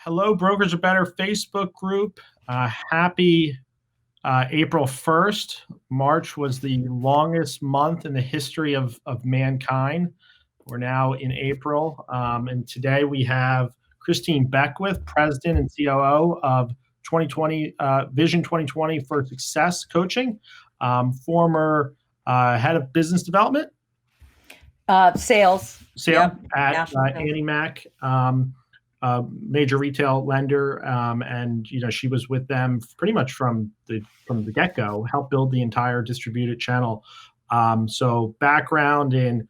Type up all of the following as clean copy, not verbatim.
Hello, Brokers Are Better Facebook group. Happy April 1st. March was the longest month in the history of mankind. We're now in April. And today we have Christine Beckwith, President and COO of 2020 Vision 2020 for Success Coaching, former head of business development. Sales. Yep. At AIME, major retail lender, and she was with them pretty much from the get-go, helped build the entire distributed channel. So background in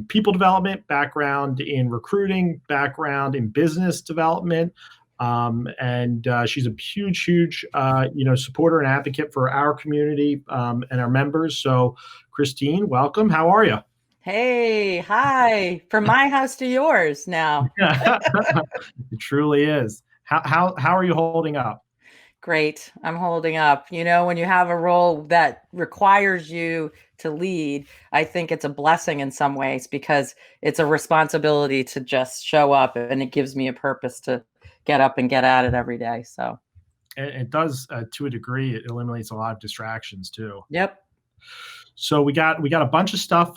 people development, background in recruiting, background in business development, and she's a huge supporter and advocate for our community and our members. So Christine, welcome. How are you? Hey, hi. From my house to yours now. It truly is. How are you holding up? Great. I'm holding up. When you have a role that requires you to lead, I think it's a blessing in some ways because it's a responsibility to just show up, and it gives me a purpose to get up and get at it every day. So it does to a degree. It eliminates a lot of distractions too. Yep. So we got a bunch of stuff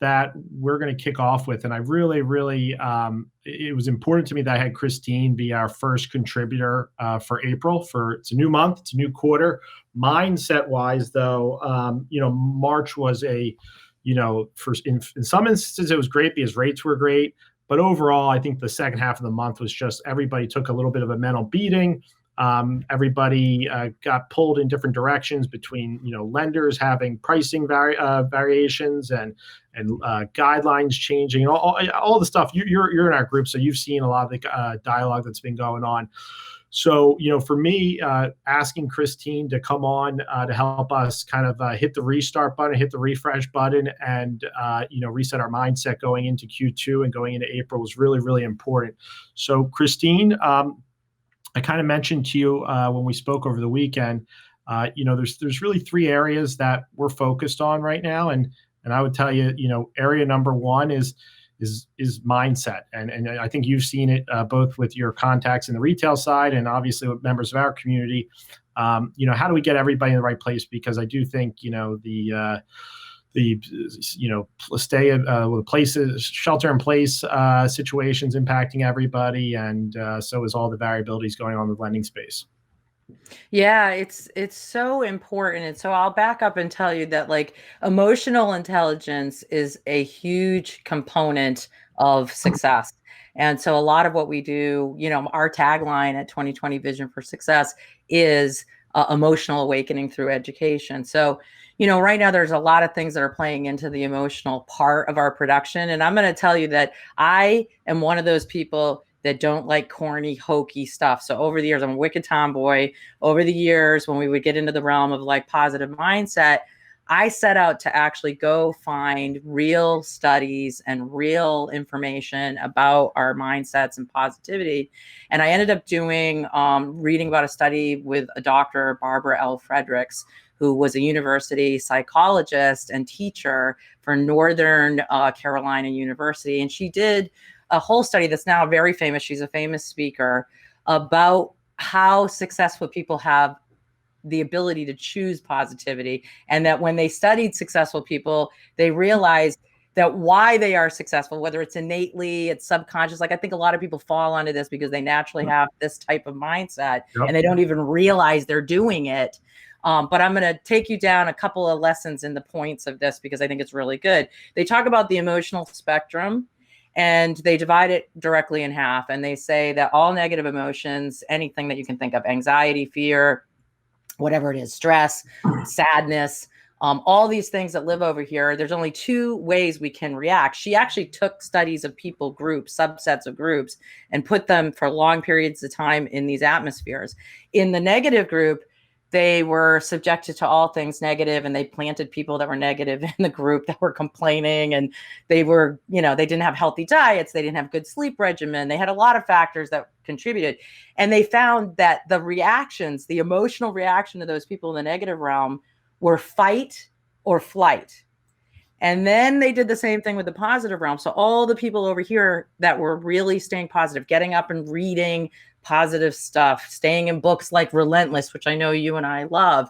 that we're going to kick off with, and I really, it was important to me that I had Christine be our first contributor for April. It's a new month, it's a new quarter. Mindset wise, though, March was in some instances it was great because rates were great, but overall, I think the second half of the month was just everybody took a little bit of a mental beating. Everybody got pulled in different directions between, lenders having pricing variations and guidelines changing, all the stuff. You're in our group, so you've seen a lot of the dialogue that's been going on. So, for me, asking Christine to come on to help us kind of hit the restart button, hit the refresh button, and reset our mindset going into Q2 and going into April was really, really important. So, Christine, I kind of mentioned to you when we spoke over the weekend, there's really three areas that we're focused on right now, and I would tell you, area number one is mindset, and I think you've seen it both with your contacts in the retail side and obviously with members of our community. How do we get everybody in the right place? Because I do think shelter in place situations impacting everybody, and so is all the variabilities going on in the lending space. Yeah, it's so important. And so I'll back up and tell you that emotional intelligence is a huge component of success. And so a lot of what we do, our tagline at 2020 Vision for Success is emotional awakening through education. So right now there's a lot of things that are playing into the emotional part of our production. And I'm going to tell you that I am one of those people that don't like corny, hokey stuff. So over the years, I'm a wicked tomboy. Over the years, when we would get into the realm of positive mindset, I set out to actually go find real studies and real information about our mindsets and positivity. And I ended up reading about a study with a Dr. Barbara L. Fredericks, who was a university psychologist and teacher for Northern Carolina University. And she did a whole study that's now very famous. She's a famous speaker about how successful people have the ability to choose positivity. And that when they studied successful people, they realized that why they are successful, whether it's innately, it's subconscious. I think a lot of people fall onto this because they naturally have this type of mindset. Yep. And they don't even realize they're doing it. But I'm going to take you down a couple of lessons in the points of this because I think it's really good. They talk about the emotional spectrum, and they divide it directly in half. And they say that all negative emotions, anything that you can think of, anxiety, fear, whatever it is, stress, sadness, all these things that live over here, there's only two ways we can react. She actually took studies of people groups, subsets of groups, and put them for long periods of time in these atmospheres. In the negative group, they were subjected to all things negative, and they planted people that were negative in the group that were complaining, and they were, they didn't have healthy diets. They didn't have good sleep regimen. They had a lot of factors that contributed. And they found that the reactions, the emotional reaction to those people in the negative realm were fight or flight. And then they did the same thing with the positive realm. So all the people over here that were really staying positive, getting up and reading positive stuff, staying in books like Relentless, which I know you and I love,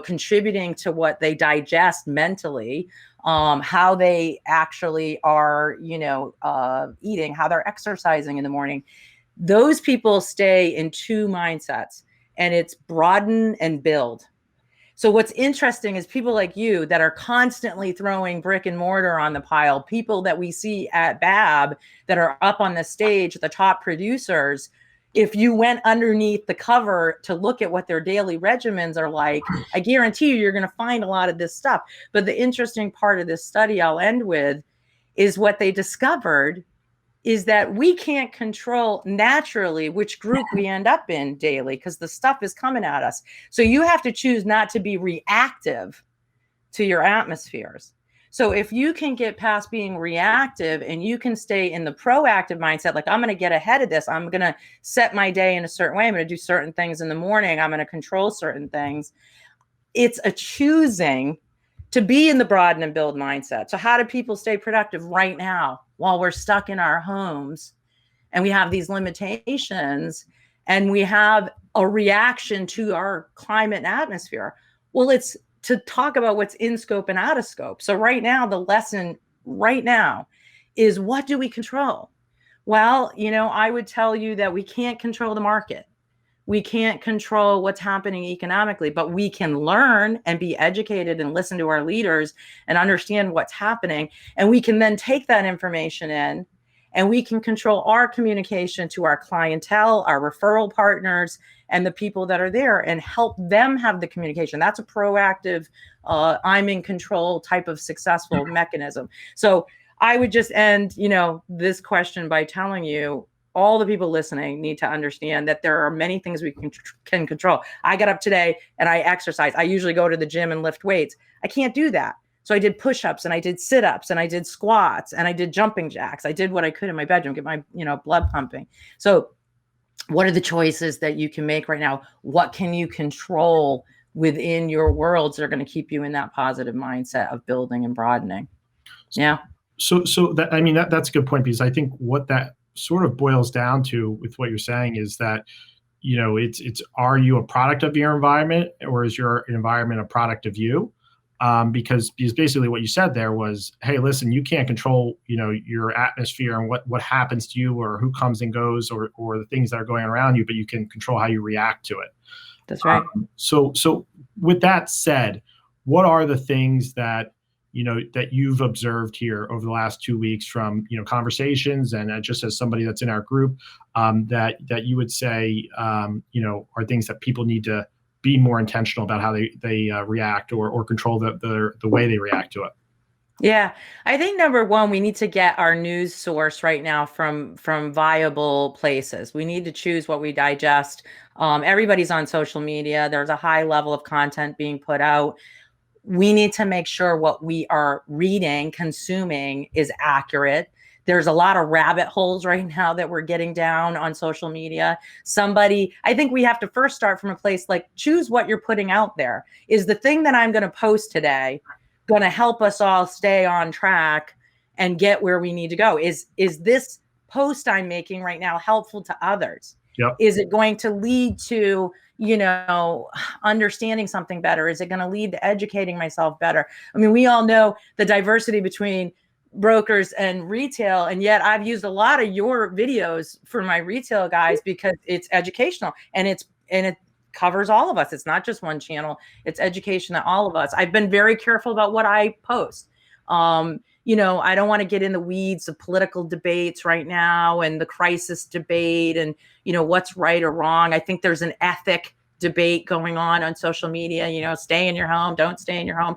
contributing to what they digest mentally, how they actually are, eating, how they're exercising in the morning. Those people stay in two mindsets, and it's broaden and build. So what's interesting is people like you that are constantly throwing brick and mortar on the pile, people that we see at BAB that are up on the stage, the top producers. If you went underneath the cover to look at what their daily regimens are like, I guarantee you're going to find a lot of this stuff. But the interesting part of this study I'll end with is what they discovered is that we can't control naturally which group we end up in daily because the stuff is coming at us. So you have to choose not to be reactive to your atmospheres. So if you can get past being reactive and you can stay in the proactive mindset, like I'm going to get ahead of this, I'm going to set my day in a certain way, I'm going to do certain things in the morning, I'm going to control certain things. It's a choosing to be in the broaden and build mindset. So how do people stay productive right now while we're stuck in our homes and we have these limitations and we have a reaction to our climate and atmosphere? Well, it's to talk about what's in scope and out of scope. So right now, the lesson right now is, what do we control? Well, I would tell you that we can't control the market. We can't control what's happening economically, but we can learn and be educated and listen to our leaders and understand what's happening. And we can then take that information in and we can control our communication to our clientele, our referral partners, and the people that are there and help them have the communication. That's a proactive, I'm in control type of successful mechanism. So I would just end, this question by telling you, all the people listening need to understand that there are many things we can control. I got up today and I exercise. I usually go to the gym and lift weights. I can't do that. So I did push-ups and I did sit-ups and I did squats and I did jumping jacks. I did what I could in my bedroom, get my, blood pumping. So what are the choices that you can make right now? What can you control within your worlds that are going to keep you in that positive mindset of building and broadening? Yeah. So that, that's a good point, because I think what that sort of boils down to with what you're saying is that, it's are you a product of your environment, or is your environment a product of you? Because basically what you said there was, hey, listen, you can't control, your atmosphere and what happens to you or who comes and goes or the things that are going around you, but you can control how you react to it. That's right. So with that said, what are the things that, that you've observed here over the last 2 weeks from, conversations and just as somebody that's in our group, that you would say, are things that people need to be more intentional about how they react or control the way they react to it? Yeah, I think number one, we need to get our news source right now from viable places. We need to choose what we digest. Everybody's on social media. There's a high level of content being put out. We need to make sure what we are reading, consuming is accurate. There's a lot of rabbit holes right now that we're getting down on social media. I think we have to first start from a place like, choose what you're putting out there. Is the thing that I'm going to post today going to help us all stay on track and get where we need to go? Is this post I'm making right now helpful to others? Yep. Is it going to lead to, understanding something better? Is it going to lead to educating myself better? I mean, we all know the diversity between brokers and retail, and yet I've used a lot of your videos for my retail guys because it's educational and it covers all of us. It's not just one channel. It's education to all of us. I've been very careful about what I post. I don't want to get in the weeds of political debates right now and the crisis debate and, what's right or wrong. I think there's an ethic debate going on social media, stay in your home, don't stay in your home.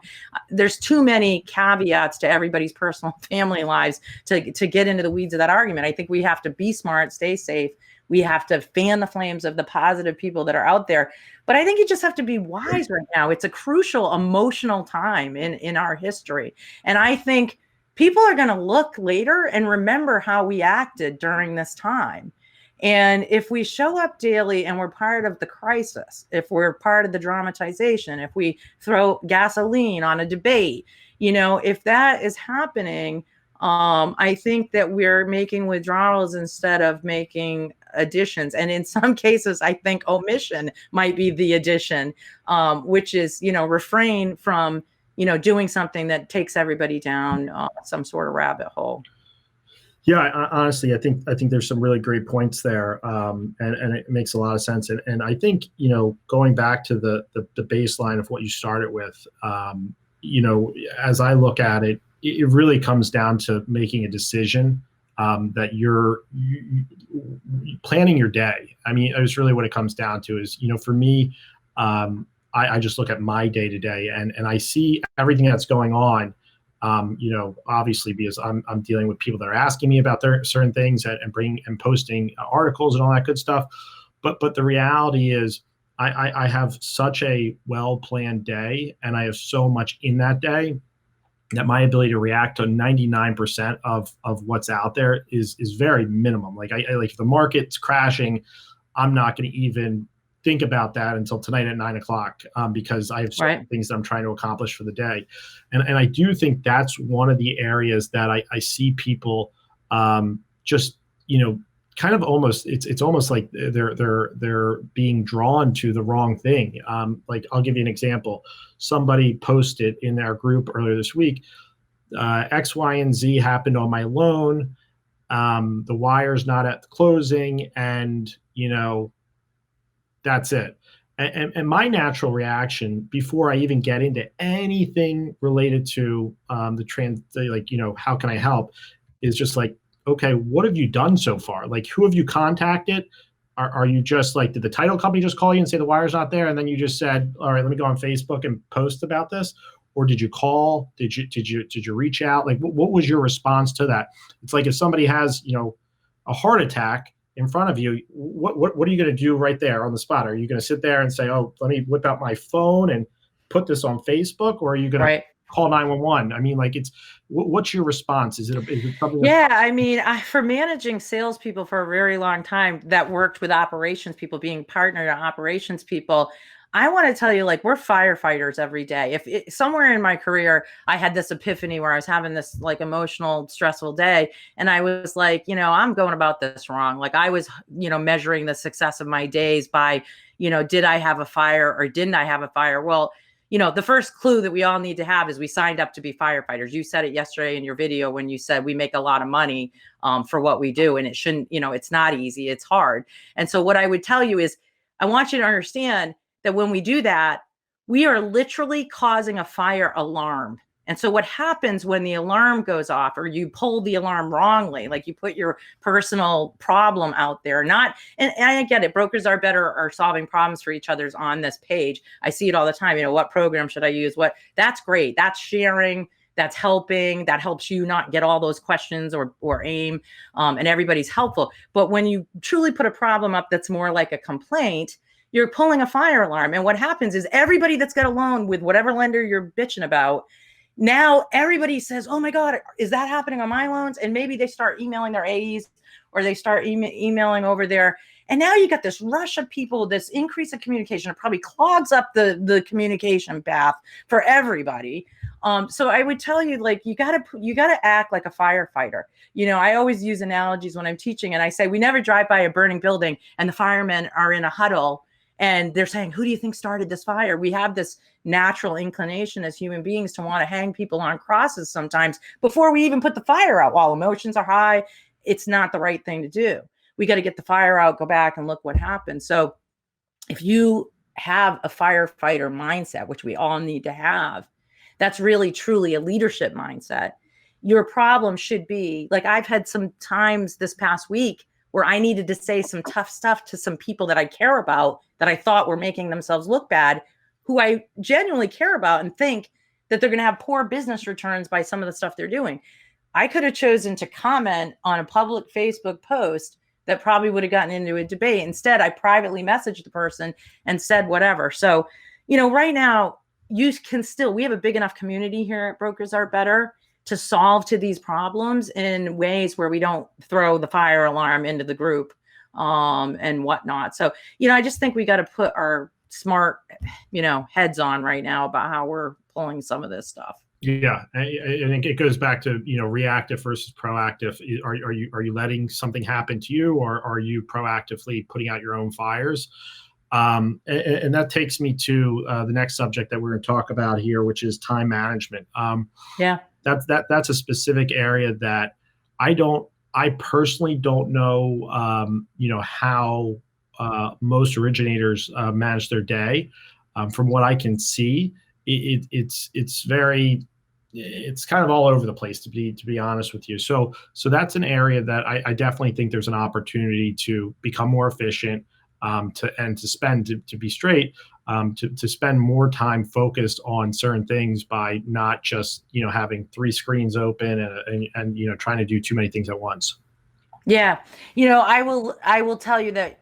There's too many caveats to everybody's personal family lives to get into the weeds of that argument. I think we have to be smart, stay safe. We have to fan the flames of the positive people that are out there. But I think you just have to be wise right now. It's a crucial emotional time in our history. And I think people are going to look later and remember how we acted during this time. And if we show up daily and we're part of the crisis, if we're part of the dramatization, if we throw gasoline on a debate, if that is happening, I think that we're making withdrawals instead of making additions. And in some cases, I think omission might be the addition, which is, refrain from, doing something that takes everybody down some sort of rabbit hole. Yeah, honestly, I think there's some really great points there, and it makes a lot of sense. And I think going back to the baseline of what you started with, as I look at it, it really comes down to making a decision that you're planning your day. I mean, it's really what it comes down to. Is for me, I just look at my day to day, and I see everything that's going on. Obviously because I'm dealing with people that are asking me about their certain things and posting articles and all that good stuff. But the reality is I have such a well-planned day, and I have so much in that day that my ability to react to 99% of what's out there is very minimum. Like like if the market's crashing, I'm not going to even think about that until tonight at 9 o'clock, because I have certain things that I'm trying to accomplish for the day. And I do think that's one of the areas that I see people just, kind of almost, it's almost like they're being drawn to the wrong thing. Like I'll give you an example. Somebody posted in our group earlier this week, X, Y, and Z happened on my loan. The wire's not at the closing, and, that's it. And my natural reaction before I even get into anything related to how can I help, is just like, okay, what have you done so far? Like, who have you contacted? Are you just like, did the title company just call you and say the wire's not there, and then you just said, all right, let me go on Facebook and post about this? Or did you call? Did you reach out? Like, what was your response to that? It's like if somebody has a heart attack in front of you, what are you going to do right there on the spot? Are you going to sit there and say, oh, let me whip out my phone and put this on Facebook? Or are you going to call 911? I mean, like, what's your response? Is it something? Yeah, I mean, for managing salespeople for a very long time that worked with operations people, being partner to operations people, I want to tell you, like, we're firefighters every day. If somewhere in my career, I had this epiphany where I was having this like emotional, stressful day, and I was like, I'm going about this wrong. Like I was, measuring the success of my days by, did I have a fire or didn't I have a fire? Well, the first clue that we all need to have is we signed up to be firefighters. You said it yesterday in your video when you said we make a lot of money for what we do, and it shouldn't, it's not easy, it's hard. And so what I would tell you is, I want you to understand that when we do that, we are literally causing a fire alarm. And so what happens when the alarm goes off, or you pull the alarm wrongly, like you put your personal problem out there, and I get it, brokers are better are solving problems for each other's on this page. I see it all the time. What program should I use? That's great. That's sharing. That's helping. That helps you not get all those questions or AIME, and everybody's helpful. But when you truly put a problem up that's more like a complaint, you're pulling a fire alarm. And what happens is everybody that's got a loan with whatever lender you're bitching about, now everybody says, oh my God, is that happening on my loans? And maybe they start emailing their AEs, or they start emailing over there. And now you got this rush of people, this increase of communication. It probably clogs up the communication path for everybody. So I would tell you, like, you gotta act like a firefighter. I always use analogies when I'm teaching, and I say, we never drive by a burning building and the firemen are in a huddle and they're saying, who do you think started this fire? We have this natural inclination as human beings to want to hang people on crosses sometimes before we even put the fire out. While emotions are high, it's not the right thing to do. We got to get the fire out, go back and look what happened. So if you have a firefighter mindset, which we all need to have, that's really truly a leadership mindset. Your problem should be, like, I've had some times this past week where I needed to say some tough stuff to some people that I care about, that I thought were making themselves look bad, who I genuinely care about and think that they're going to have poor business returns by some of the stuff they're doing. I could have chosen to comment on a public Facebook post that probably would have gotten into a debate. Instead, I privately messaged the person and said whatever. So, right now, we have a big enough community here at Brokers Are Better to solve to these problems in ways where we don't throw the fire alarm into the group. and whatnot. So, I just think we got to put our smart, heads on right now about how we're pulling some of this stuff. Yeah, and it goes back to reactive versus proactive. Are you letting something happen to you, or are you proactively putting out your own fires? And that takes me to the next subject that we're going to talk about here, which is time management. Yeah. That's a specific area that I personally don't know, how most originators manage their day. From what I can see, it's kind of all over the place, to be honest with you. So that's an area that I definitely think there's an opportunity to become more efficient, to be straight, to spend more time focused on certain things by not just having three screens open and trying to do too many things at once. Yeah. I will tell you that,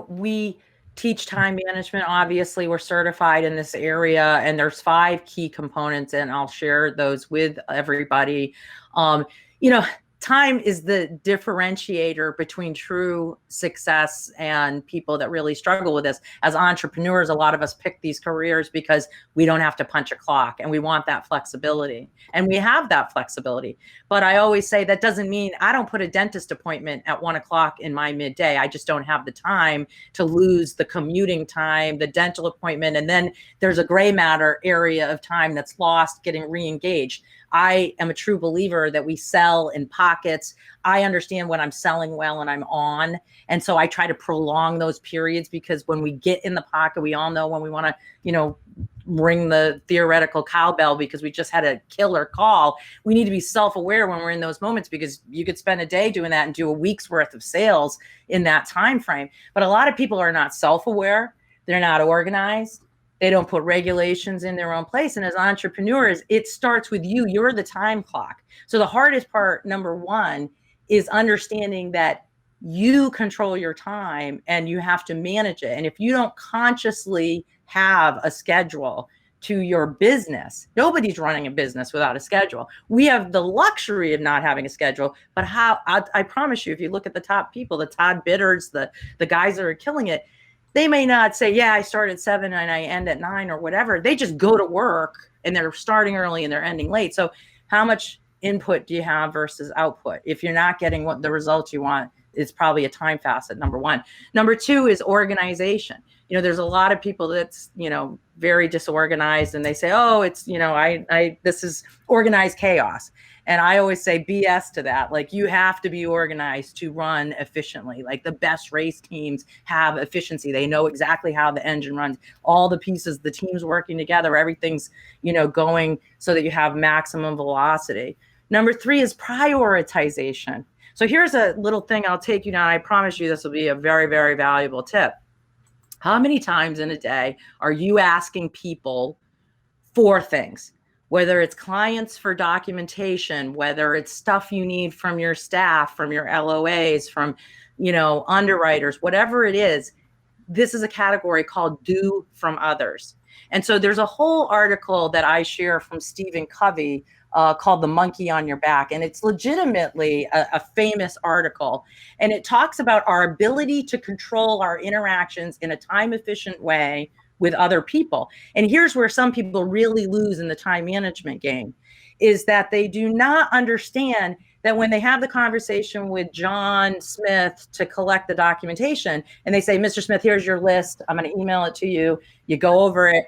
we teach time management. Obviously, we're certified in this area, and there's 5 key components, and I'll share those with everybody. Um, you know, Time is the differentiator between true success and people that really struggle with this. As entrepreneurs, a lot of us pick these careers because we don't have to punch a clock, and we want that flexibility, and we have that flexibility. But I always say that doesn't mean I don't put a dentist appointment at 1 o'clock in my midday. I just don't have the time to lose the commuting time, the dental appointment. And then there's a gray matter area of time that's lost getting re-engaged. I am a true believer that we sell in pockets. I understand when I'm selling well and I'm on. And so I try to prolong those periods, because when we get in the pocket, we all know when we want to, ring the theoretical cowbell because we just had a killer call. We need to be self-aware when we're in those moments, because you could spend a day doing that and do a week's worth of sales in that time frame. But a lot of people are not self-aware. They're not organized. They don't put regulations in their own place. And as entrepreneurs, it starts with you. You're the time clock. So the hardest part, number one, is understanding that you control your time and you have to manage it. And if you don't consciously have a schedule to your business, nobody's running a business without a schedule. We have the luxury of not having a schedule, but I promise you, if you look at the top people, the Todd Bidders, the guys that are killing it, they may not say, yeah, I start at 7 and I end at 9 or whatever. They just go to work and they're starting early and they're ending late. So how much input do you have versus output? If you're not getting what the results you want, it's probably a time facet, number one. Number two is organization. There's a lot of people that's, very disorganized, and they say, oh, it's, this is organized chaos. And I always say BS to that. Like, you have to be organized to run efficiently. Like, the best race teams have efficiency. They know exactly how the engine runs, all the pieces, the teams working together, everything's, going so that you have maximum velocity. Number three is prioritization. So here's a little thing I'll take you down. I promise you this will be a very, very valuable tip. How many times in a day are you asking people for things? Whether it's clients for documentation, whether it's stuff you need from your staff, from your LOAs, from, underwriters, whatever it is, this is a category called do from others. And so there's a whole article that I share from Stephen Covey called The Monkey on Your Back. And it's legitimately a famous article. And it talks about our ability to control our interactions in a time efficient way with other people. And here's where some people really lose in the time management game, is that they do not understand that when they have the conversation with John Smith to collect the documentation, and they say, Mr. Smith, here's your list. I'm going to email it to you. You go over it.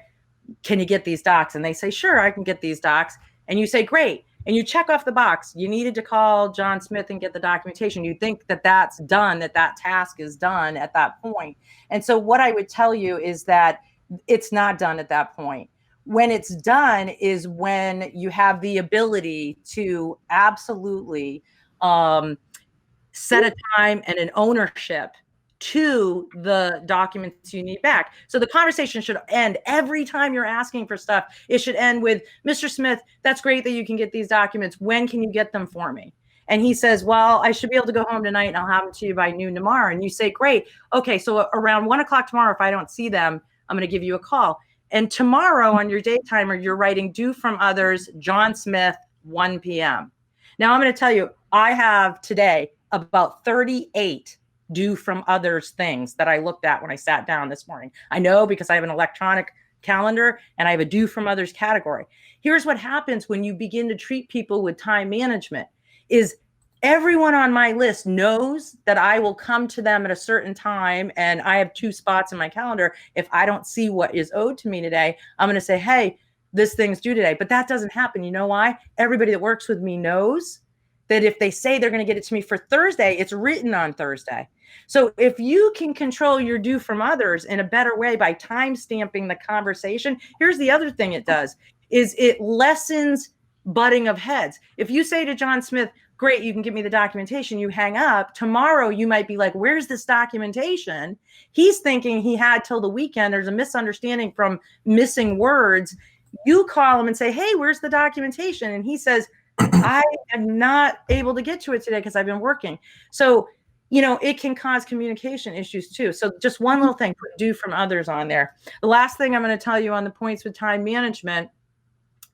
Can you get these docs? And they say, sure, I can get these docs. And you say, great. And you check off the box. You needed to call John Smith and get the documentation. You think that that's done, that task is done at that point. And so what I would tell you is that it's not done at that point. When it's done is when you have the ability to absolutely set a time and an ownership to the documents you need back. So the conversation should end every time you're asking for stuff. It should end with, Mr. Smith, that's great that you can get these documents. When can you get them for me? And he says, well, I should be able to go home tonight and I'll have them to you by noon tomorrow. And you say, great. Okay, so around 1 o'clock tomorrow, if I don't see them, I'm going to give you a call. And tomorrow on your day timer, you're writing due from others, John Smith, 1 p.m. Now I'm going to tell you, I have today about 38 do from others things that I looked at when I sat down this morning. I know because I have an electronic calendar and I have a do from others category. Here's what happens when you begin to treat people with time management is everyone on my list knows that I will come to them at a certain time, and I have 2 spots in my calendar. If I don't see what is owed to me today, I'm going to say, hey, this thing's due today. But that doesn't happen. You know why? Everybody that works with me knows that if they say they're going to get it to me for Thursday, it's written on Thursday. So if you can control your due from others in a better way by time stamping the conversation, here's the other thing it does is it lessens butting of heads. If you say to John Smith, great, you can give me the documentation, you hang up, tomorrow you might be like, where's this documentation? He's thinking he had till the weekend. There's a misunderstanding from missing words. You call him and say, hey, where's the documentation? And he says, I am not able to get to it today because I've been working. So, it can cause communication issues too. So just one little thing, put do from others on there. The last thing I'm going to tell you on the points with time management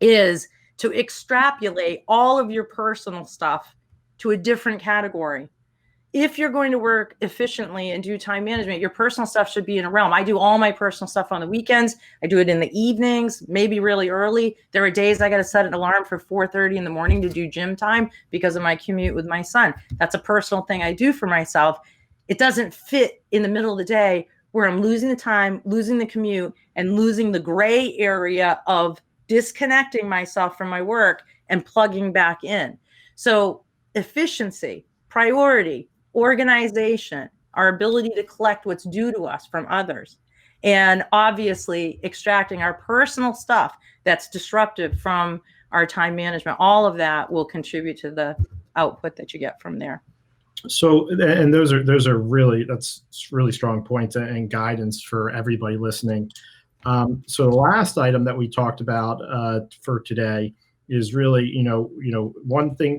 is to extrapolate all of your personal stuff to a different category. If you're going to work efficiently and do time management, your personal stuff should be in a realm. I do all my personal stuff on the weekends. I do it in the evenings, maybe really early. There are days I got to set an alarm for 4:30 in the morning to do gym time because of my commute with my son. That's a personal thing I do for myself. It doesn't fit in the middle of the day where I'm losing the time, losing the commute, and losing the gray area of disconnecting myself from my work and plugging back in. So efficiency, priority, organization, our ability to collect what's due to us from others, and obviously extracting our personal stuff that's disruptive from our time management. All of that will contribute to the output that you get from there. So, and those are really, that's really strong points and guidance for everybody listening. So the last item that we talked about for today is really,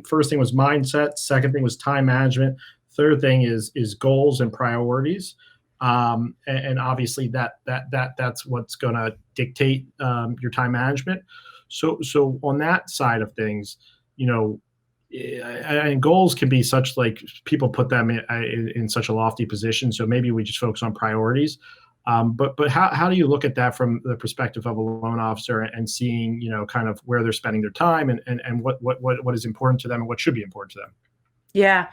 first thing was mindset. Second thing was time management. Third thing is goals and priorities, and obviously that's what's going to dictate your time management. So on that side of things, and goals can be such, like, people put them in such a lofty position. So maybe we just focus on priorities. But how do you look at that from the perspective of a loan officer and seeing, kind of where they're spending their time and what is important to them and what should be important to them? Yeah.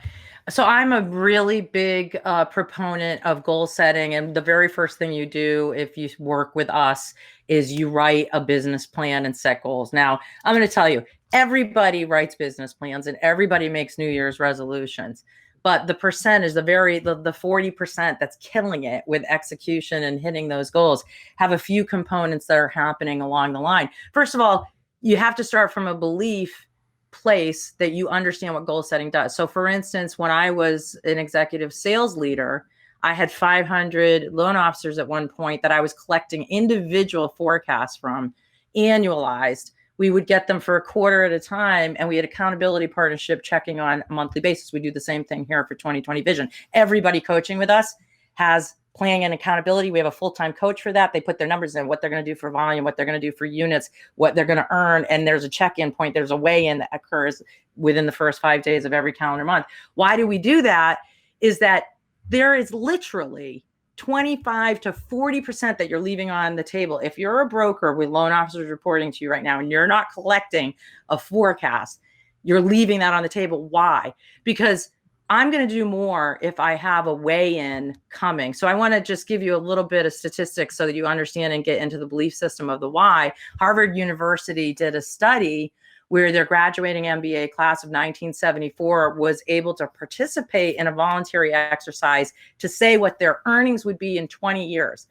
So I'm a really big proponent of goal setting. And the very first thing you do if you work with us is you write a business plan and set goals. Now, I'm going to tell you, everybody writes business plans and everybody makes New Year's resolutions. But the percent is the 40% that's killing it with execution and hitting those goals have a few components that are happening along the line. First of all, you have to start from a belief place that you understand what goal setting does. So for instance, when I was an executive sales leader, I had 500 loan officers at one point that I was collecting individual forecasts from, annualized. We would get them for a quarter at a time, and we had accountability partnership checking on a monthly basis. We do the same thing here for 2020 Vision. Everybody coaching with us has planning and accountability. We have a full-time coach for that. They put their numbers in, what they're going to do for volume, what they're going to do for units, what they're going to earn. And there's a check-in point. There's a weigh-in that occurs within the first 5 days of every calendar month. Why do we do that? Is that there is literally 25 to 40% that you're leaving on the table. If you're a broker with loan officers reporting to you right now and you're not collecting a forecast, you're leaving that on the table. Why? Because I'm going to do more if I have a weigh-in coming. So I want to just give you a little bit of statistics so that you understand and get into the belief system of the why. Harvard University did a study where their graduating MBA class of 1974 was able to participate in a voluntary exercise to say what their earnings would be in 20 years.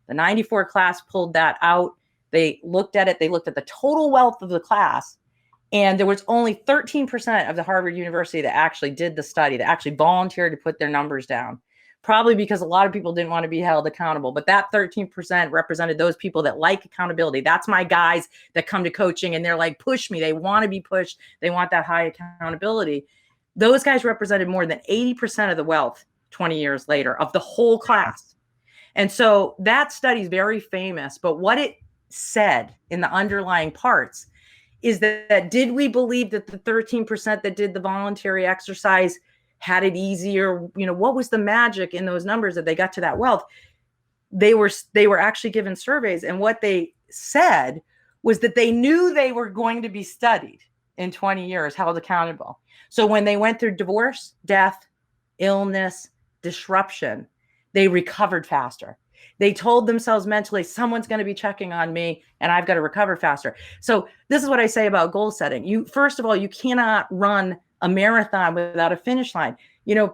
The 94 class pulled that out. They looked at it. They looked at the total wealth of the class. And there was only 13% of the Harvard University that actually did the study, that actually volunteered to put their numbers down. Probably because a lot of people didn't want to be held accountable. But that 13% represented those people that like accountability. That's my guys that come to coaching and they're like, push me. They want to be pushed. They want that high accountability. Those guys represented more than 80% of the wealth 20 years later of the whole class. And so that study is very famous. But what it said in the underlying parts is that did we believe that the 13% that did the voluntary exercise had it easier, what was the magic in those numbers that they got to that wealth? They were actually given surveys, and what they said was that they knew they were going to be studied in 20 years, held accountable. So when they went through divorce, death, illness, disruption, they recovered faster. They told themselves mentally, someone's going to be checking on me and I've got to recover faster. So this is what I say about goal setting. First of all, you cannot run a marathon without a finish line.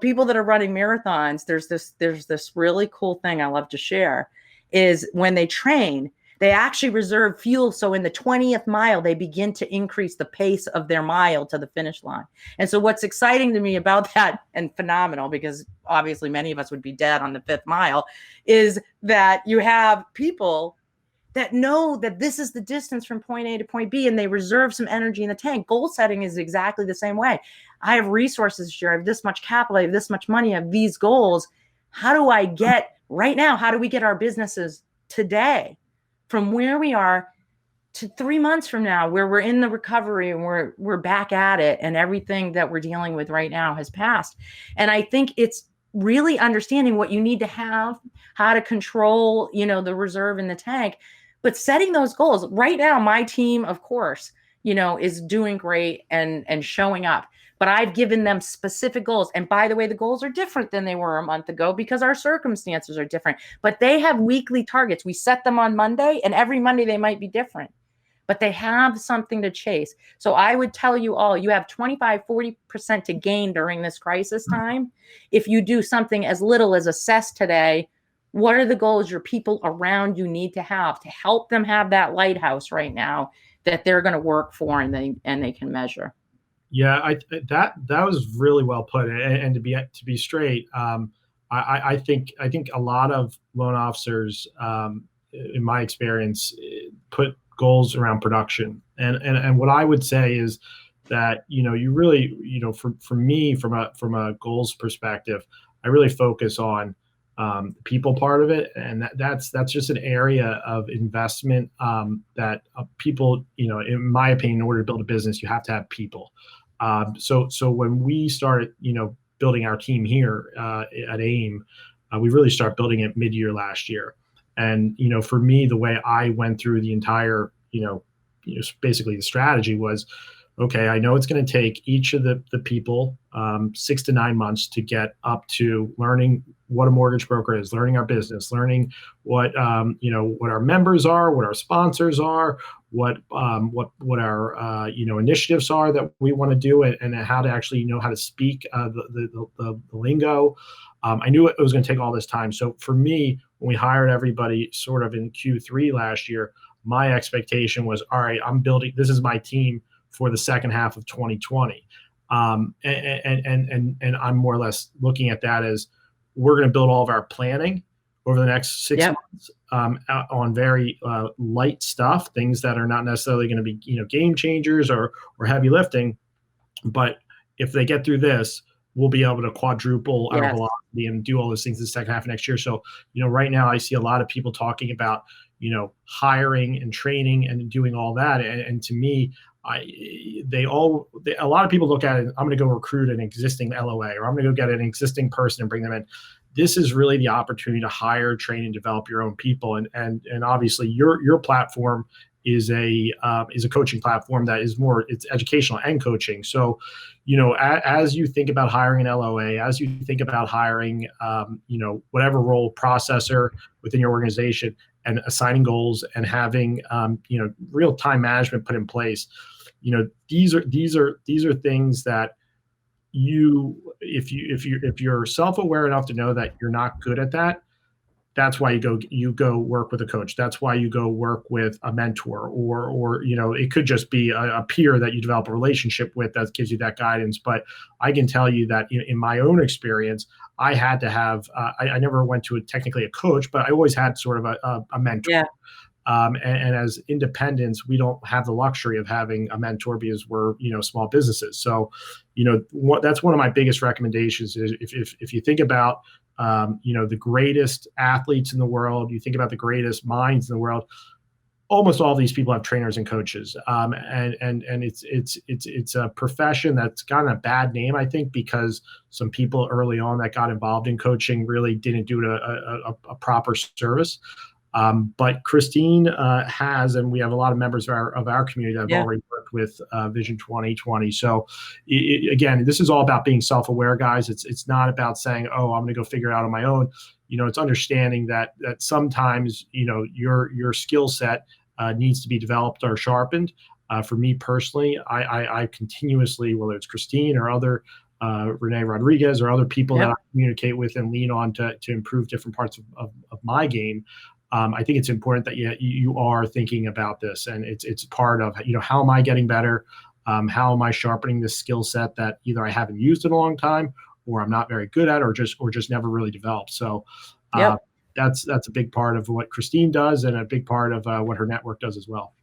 People that are running marathons, there's this really cool thing I love to share, is when they train, they actually reserve fuel. So in the 20th mile, they begin to increase the pace of their mile to the finish line. And so what's exciting to me about that, and phenomenal, because obviously many of us would be dead on the 5th mile, is that you have people that know that this is the distance from point A to point B, and they reserve some energy in the tank. Goal setting is exactly the same way. I have resources this year. I have this much capital. I have this much money. I have these goals. How do I get right now? How do we get our businesses today from where we are to 3 months from now, where we're in the recovery and we're back at it, and everything that we're dealing with right now has passed? And I think it's really understanding what you need to have, how to control, the reserve in the tank, but setting those goals. Right now, my team, of course, is doing great and showing up. But I've given them specific goals. And by the way, the goals are different than they were a month ago because our circumstances are different. But they have weekly targets. We set them on Monday, and every Monday they might be different. But they have something to chase. So I would tell you all, you have 25-40% to gain during this crisis time if you do something as little as assess today, what are the goals your people around you need to help them have that lighthouse right now that they're going to work for and they can measure. Yeah, that was really well put. And to be straight, I think a lot of loan officers, in my experience, put goals around production. And what I would say is that you really, for me, from a goals perspective, I really focus on the people part of it, and that's just an area of investment that people, in my opinion, in order to build a business, you have to have people. So when we started, building our team here at AIME, we really started building it mid-year last year. And for me, the way I went through the entire, basically the strategy was, okay, I know it's going to take each of the people 6 to 9 months to get up to learning what a mortgage broker is, learning our business, learning what what our members are, what our sponsors are, what our initiatives are that we want to do, and how to actually know how to speak the lingo. I knew it was going to take all this time. So for me, when we hired everybody sort of in Q3 last year, my expectation was, all right, this is my team for the second half of 2020. And I'm more or less looking at that as we're going to build all of our planning over the next 6 months on very light stuff, things that are not necessarily going to be game changers or heavy lifting. But if they get through this, we'll be able to quadruple our velocity and do all those things in the second half of next year. So, right now I see a lot of people talking about, hiring and training and doing all that. And to me, a lot of people look at it, I'm going to go recruit an existing LOA, or I'm going to go get an existing person and bring them in. This is really the opportunity to hire, train, and develop your own people. And obviously your platform is a coaching platform that is it's educational and coaching. So, as you think about hiring an LOA, as you think about hiring, whatever role, processor within your organization, and assigning goals and having, real time management put in place, these are things that if you're self-aware enough to know that you're not good at that, that's why you go work with a coach. That's why you go work with a mentor, or it could just be a peer that you develop a relationship with that gives you that guidance. But I can tell you that in my own experience, I had to have I never went to technically a coach, but I always had sort of a mentor. Yeah. And as independents, we don't have the luxury of having a mentor because we're small businesses. So that's one of my biggest recommendations is if you think about the greatest athletes in the world, you think about the greatest minds in the world, almost all of these people have trainers and coaches, and it's a profession that's gotten a bad name, I think, because some people early on that got involved in coaching really didn't do it a proper service. But Christine has, and we have a lot of members of our community that have Yeah. already worked with Vision 2020. So again, this is all about being self-aware, guys. It's not about saying, oh, I'm going to go figure it out on my own. It's understanding that sometimes your skill set needs to be developed or sharpened. For me personally, I continuously, whether it's Christine or other Renee Rodriguez or other people that Yep. I communicate with and lean on to improve different parts of my game. I think it's important that you are thinking about this, and it's part of how am I getting better, how am I sharpening this skill set that either I haven't used in a long time, or I'm not very good at, or just never really developed. So Yep. that's a big part of what Christine does, and a big part of what her network does as well.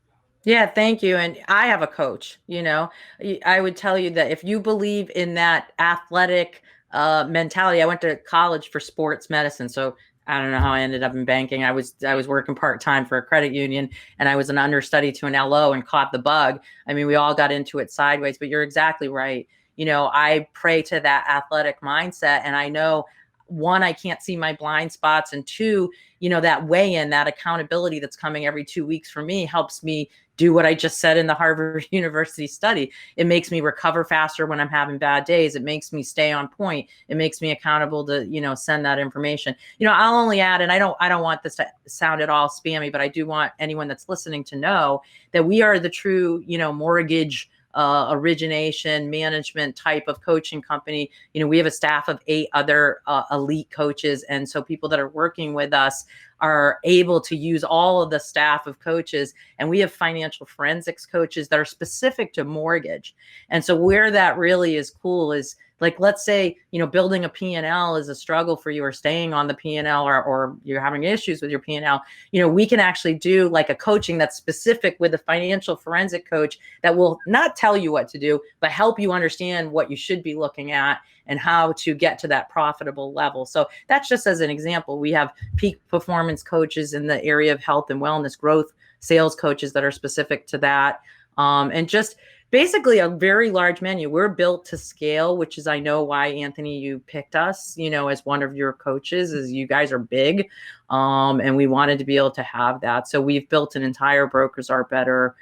Yeah, thank you. And I have a coach, I would tell you that if you believe in that athletic mentality, I went to college for sports medicine. So I don't know how I ended up in banking. I was working part-time for a credit union, and I was an understudy to an LO and caught the bug. I mean, we all got into it sideways, but you're exactly right. I pray to that athletic mindset, and I know, one, I can't see my blind spots, and two, that weigh-in, that accountability that's coming every 2 weeks for me helps me do what I just said in the Harvard University study. It makes me recover faster when I'm having bad days. It makes me stay on point. It makes me accountable to, send that information. I'll only add, and I don't want this to sound at all spammy, but I do want anyone that's listening to know that we are the true, mortgage origination management type of coaching company. We have a staff of 8 other elite coaches. And so people that are working with us are able to use all of the staff of coaches. And we have financial forensics coaches that are specific to mortgage. And so where that really is cool is, like, let's say, building a P&L is a struggle for you, or staying on the P&L, or you're having issues with your P&L. We can actually do like a coaching that's specific with a financial forensic coach that will not tell you what to do, but help you understand what you should be looking at and how to get to that profitable level. So that's just as an example. We have peak performance coaches in the area of health and wellness, growth sales coaches that are specific to that. And just basically a very large menu. We're built to scale, which is, I know why, Anthony, you picked us, as one of your coaches, is you guys are big. And we wanted to be able to have that. So we've built an entire Brokers Are Better,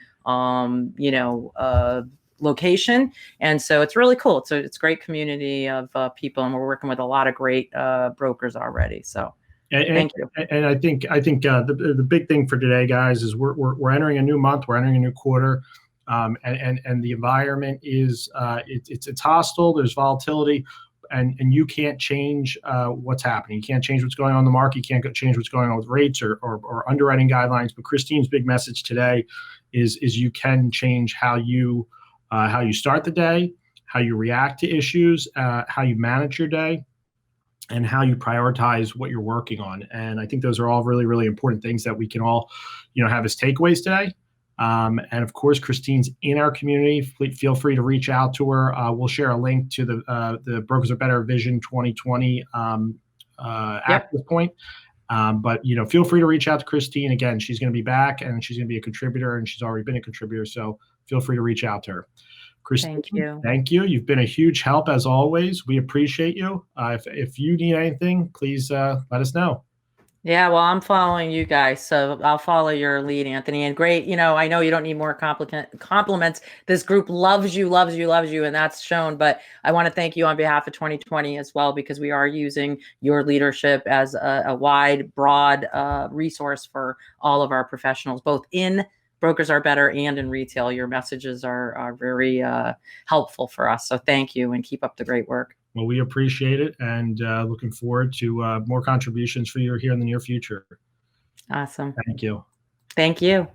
location. And so it's really cool. It's a great community of people, and we're working with a lot of great brokers already. So thank you. And I think the big thing for today, guys, is we're entering a new month, we're entering a new quarter. And the environment is it's hostile. There's volatility, and you can't change what's happening. You can't change what's going on in the market. You can't change what's going on with rates or underwriting guidelines. But Christine's big message today is you can change how you start the day, how you react to issues, how you manage your day, and how you prioritize what you're working on. And I think those are all really, really important things that we can all, have as takeaways today. And of course, Christine's in our community. Feel free to reach out to her. We'll share a link to the Brokers Are Better Vision 2020 access point. But feel free to reach out to Christine. Again, she's going to be back, and she's going to be a contributor, and she's already been a contributor. So feel free to reach out to her. Christine, thank you. You've been a huge help as always. We appreciate you. If you need anything, please let us know. Yeah, well, I'm following you guys, so I'll follow your lead, Anthony. And great, I know you don't need more compliments. This group loves you, and that's shown. But I want to thank you on behalf of 2020 as well, because we are using your leadership as a wide, broad resource for all of our professionals, both in Brokers Are Better and in retail. Your messages are very helpful for us. So thank you, and keep up the great work. Well, we appreciate it, and looking forward to more contributions for you here in the near future. Awesome. Thank you. Thank you.